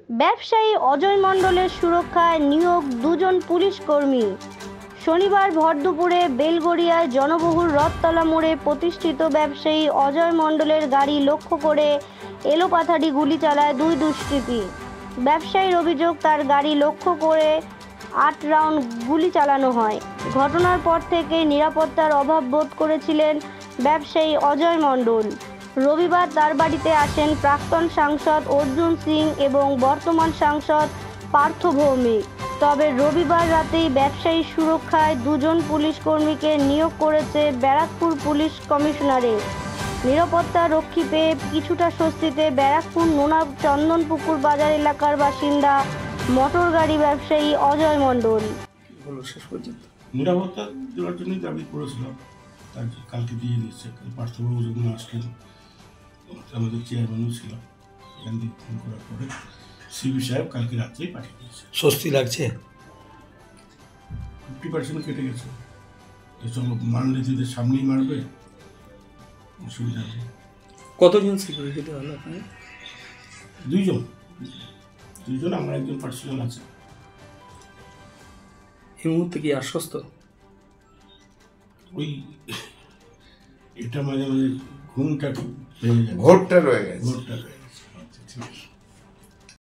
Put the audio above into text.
ব্যবসায়ী অজয় মণ্ডলের সুরক্ষায় নিয়োগ 2 জন পুলিশ কর্মী। শনিবার ভরদুপুরে বেলগড়িয়ায় জনবহুল রথতলা মোড়ে প্রতিষ্ঠিত ব্যবসায়ী অজয় মণ্ডলের গাড়ি লক্ষ্য করে এলোপাথাড়ি গুলি চালায় 2 দুষ্কৃতী। ব্যবসায়ীর অভিযোগ, তার গাড়ি লক্ষ্য করে 8 রাউন্ড গুলি চালানো হয়। ঘটনার পর থেকে নিরাপত্তার অভাব বোধ করেছিলেন ব্যবসায়ী অজয় মণ্ডল। রবিবার তার বাড়িতে আসেন প্রাক্তন সাংসদ অর্জুন সিং এবং বর্তমান সাংসদ পার্থ ভৌমিক। তবে রবিবার রাতেই ব্যবসায়ীর সুরক্ষায় 2 জন পুলিশ কর্মীকে নিয়োগ করেছে ব্যারাকপুর পুলিশ কমিশনারেট। নিরাপত্তা রক্ষী পেয়ে কিছুটা স্বস্তিতে ব্যারাকপুর নোনা চন্দনপুকুর বাজার এলাকার বাসিন্দা মোটর গাড়ি ব্যবসায়ী অজয় মণ্ডল। নিরাপত্তা দেওয়ার জন্যই দাবি করেছিলাম, তার কালকে দিয়ে দিচ্ছে। পার্থবাবু যখন আসলেন, আমাদের চেয়ারম্যানও ছিল, এখান থেকে ফোন করার পরে সিবি সাহেব কালকে রাত্রেই পাঠিয়ে দিয়েছে। স্বস্তি লাগছে? 50% কেটে গেছে। চলো মারলে যদি সামনেই মারবে, অসুবিধা নেই। কতজন সিকিউরিটি দেওয়া হলো আপনার? 2 জন, আমার একজন পার্সোনাল আছে। এই মুহূর্তে কি আশ্বস্ত? ওই এটা মাঝে মাঝে ঘুমটা ভেঙে যাবে, ভোটটা রয়ে গেছে। ভোটটা রয়ে গেছে।